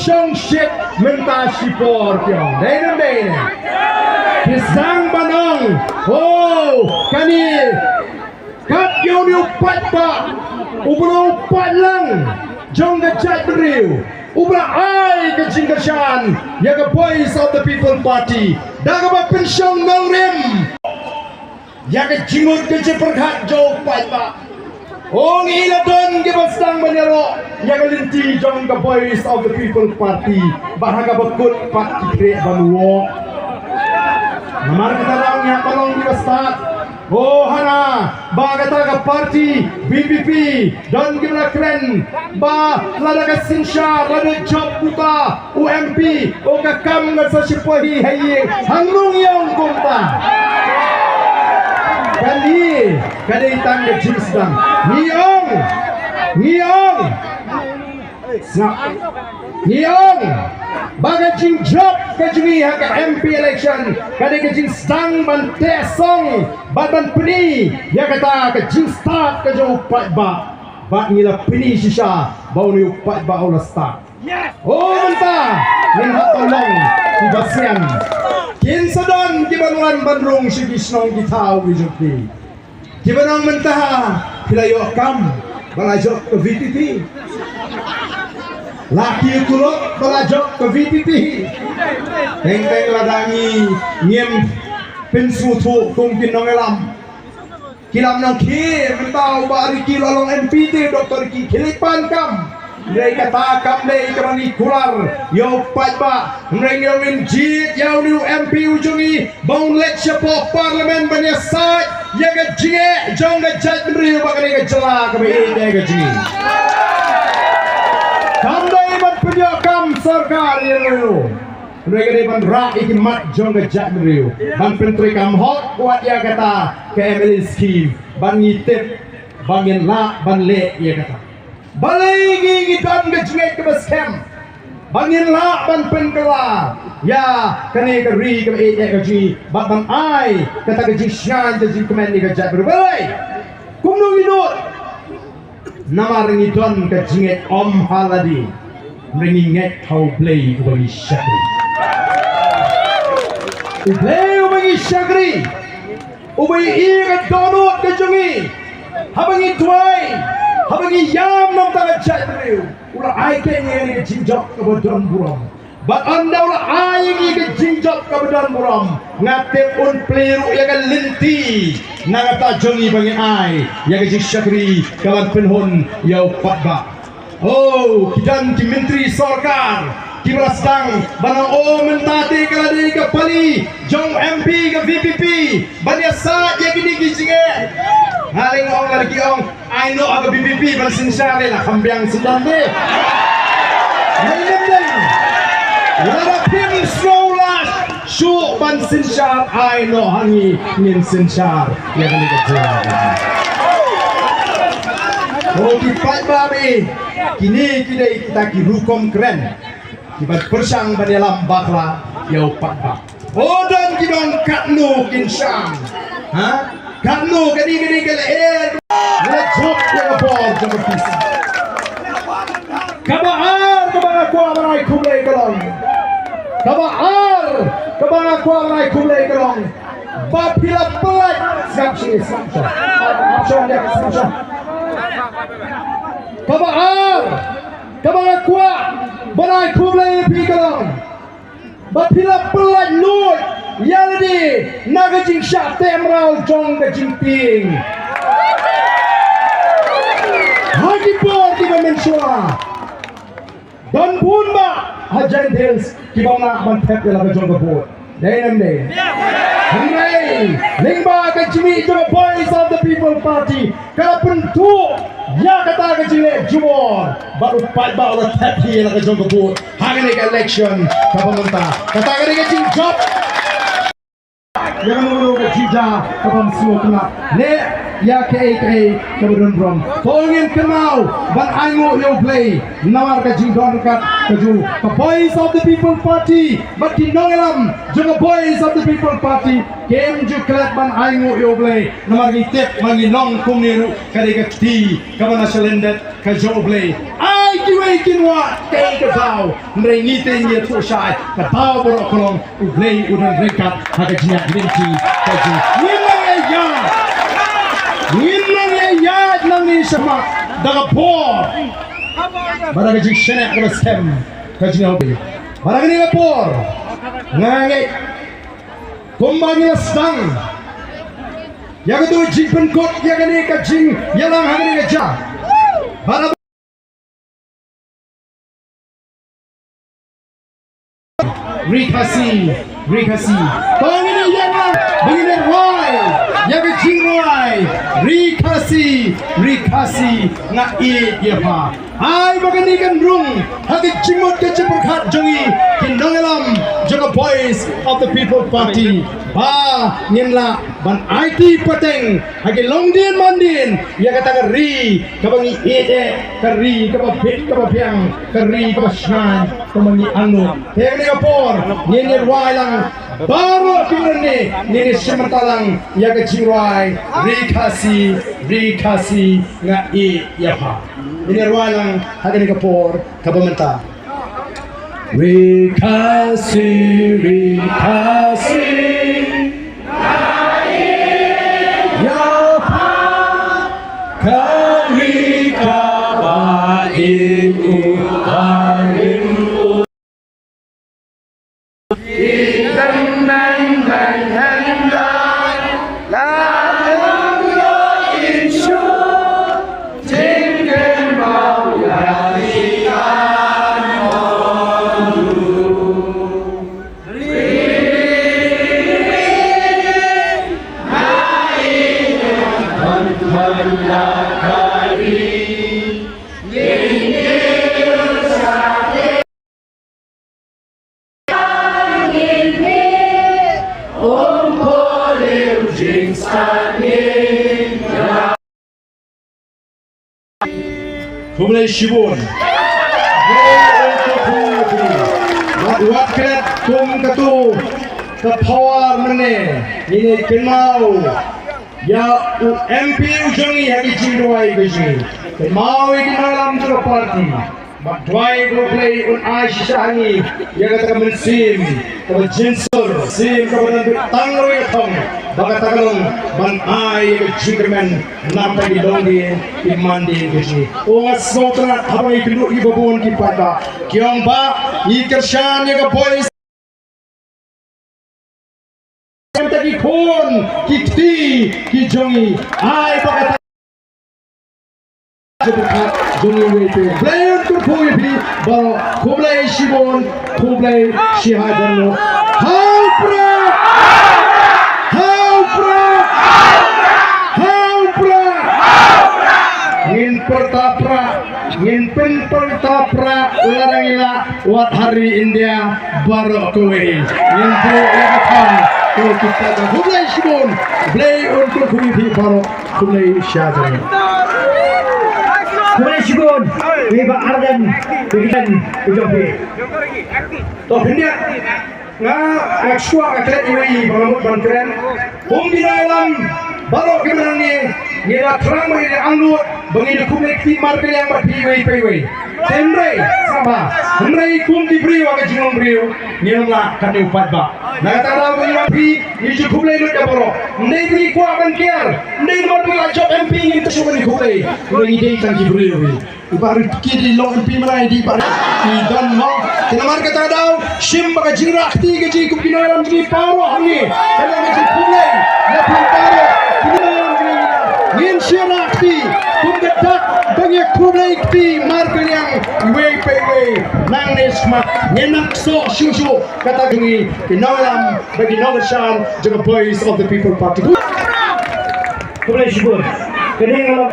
shong shit mentah sipor kyong dai pisang banong kani kat yo ni upat ba ubro upat lang jong ga chat beriu ubra ai ke jingkashan ya ga voice of the people party daga ba pensiong ngalrim ya ga jingut ke perkhat jo upat ba Ong iladon ke bastang menero yang linti jong the voice of the people party bahaga bekut pak kire banuo namar kita lang ya palong di bastat hana baga taga party BPP don gimana keren ba lada ka sinsha lada job buta UMP o ka kam nga sa sipohi hayi hanglung yang kumta Kali tang ke jim sedang Niong baga jing job ke jingi ha MP election kali ke jing sedang ban tesong ban peni ya kata ke jing start ke jo upat ba ngila peni sisa bau ni upat ba ola start mentah nin ha tolong ibasian Kinsadon kibanuan bandrong si Kisnong kitao wijukti. Kibanang mentah pilayo kam balajok ke VPP. Laki tulok balajok ke VPP. Teng ladangi ngiem pensutu kung kinongelam. Kilam nang ki mentau bari kilolong MPT Dr. Ki kilipan kam. Mereka takam deh kerani kular yo patba mereka win jit yo new MP ujungi bang let siapa parlimen banyak sat ya ke jinge jong ke jat beri bakal ke jela ke ini ke jinge kam deh ban penyokam sarkar yo mereka deh ban rak ikimat jong ke jat beri ban pentri kam hot kuat ya kata ke MLA scheme ban ngitip bangin la ban le ya kata balai gidan gejmet ke baskem bangin la ban penkela ya kani ke ri ke ji ban ai kata ke jishan de ji kemen ni ke jat berbalai kumno inut nama ringi don ke jinget om haladi ringi nget how play ubangi syakri ubangi syakri ubangi ke donut ke jungi habangi tuai habangi yam nam tanga jat beriu ulah ai ke ni jinjok ke badan buram bat anda ulah ai ni ke jinjok ke badan buram ngate un pliru ya kan linti nangata jongi bangi ai ya ke syakri kawan penhon ya patba kidan ki menteri sarkar ki berasdang bana mentati kala di ke pali jong MP ke VPP bania sa ya kini kijinge haling lagi I know aga BPP bersinsare lah kambiang sedang deh Lada pim slow lash Syuk ban sinsar I know hangi ngin sinsar ya kan dikejar kipat babi kini kita kirukom keren kibat persang banialam bakla ya upat bak dan kidong katnu kinsang katnu kadi kele Lejok yang bor jangan pisah. Kabar kuah merai kumlei kelong. Kabar kuah merai kumlei kelong. Bapila pelat siap sini samsung. Samsung dia samsung. Kabar kuah merai kumlei pi kelong. Bapila pelat nut. Yaladi naga jing syak temrau jong ke jing ping. Haji Pur tiba mensua dan pun ba hajan hills tiba nak mantap dalam jong kebut dan deh Hai lingba ke jimi the voice of the people party kalau pentu ya kata ke jile jumor baru pat ba orang happy dalam jong kebut hari ni election pemerintah kata ke jing job jangan menunggu ke jija kapam semua kena le ya ke kemudian brom tolongin kenal ban ango yo play nawar ka jingdon ka kaju the voice of the people party but kinongelam juga voice of the people party kem ju klat ban ango yo play nawar gitep manginong kumiru kare ka ti ka bana selendet ka jo play ai kiwe Mray kinwa kay kasaw mray ngiting ya tushai kataw borok kolong uglay udan rekat hagajinya linci kaji Winang ya nang ni sama daga por barang kaji shenek kena stem kaji hobi barang ni por ngangai kumbang ni stang ya tu jimpen kot ya kani kaji yalang hangni kaja barang Rikasi. Tong ini jangan begini why, jangan jingwai. Rikasi ngai dia pa. Hai bagani kan rung, hati jimot kecil berkat jongi, kinongelam jaga voice of the people party. Ba nyenla ban IT pateng, hagi longdien mandien, ya kata keri, kabangi keri kabapiang, keri kabasyan, kabangi anu. Tengni kapor, nyenir wailang, baru pinerne, nyenir sementalang, ya kejingwai, rikasi ngai ya pa. Nyenir wailang, hagi kapor, kabamenta. Rikasi. Kami kabain uharim Indan hendak Lalu insyu Jingin mau yarikan Kumlay Shibon Wat kret kum katu Kapawar mene Ini kenau Ya MP ujangi hagi jindwai beji Kenau ini malam tu parti Dwai kumlay un Aishangi Ya kata mensim Kata jinsur Sim kabadan tangro ya tong Baka tagalong ban ay jinkermen Nampai di dongdi Di mandi beji Ungas sotra Habang ikinuk ibabun kipata Kiong ba Ikersyan ya ka boys Tagi kon kikti kijongi ay baka Jepat jongi wete Blayon kurpuy pi Baro kublay shibon Kublay shihadano Haupra Ngin pertapra Ularang ila Wat hari India Baro kowe Ngin po yakatan Kalau kita dah Kublai Shibon Kublai untuk kuih Baro Kublai Syahdan Kublai Shibon Iba Ardan Bikitan Ujopi Toh hendak Nga Aksua Aklet Iwi Bangamut Bantren Kumbina alam Baro gimana ni Ngira terang ini anglut Bangin kublai timar yang berpiwai Temre sama Temre kum diberi wakai jinong beriu Ngiramlah kani upat ba Nakatara bagi rapi Niji kublai lut ya baro Ndai beri kuah akan kiar Ndai madu ajab MP ini tersuman di kublai Kublai ide tangki beriu Ibarat kiri lo MP merai di ibarat Idan mo Tinamar kata daw Shim baka jinrak ti gaji kupinaram jini paro hangi Kala gaji kublai Lapang paro Kupinaram jini Ngin syirakti Kumgetak Banyak kublai kti Markel yang Wei pei wei Nang nesma Nyenak so syushu Kata gini Kinawalam Bagi Nagashan Jaga Boys of the People Party Kublai syukur Kening kalau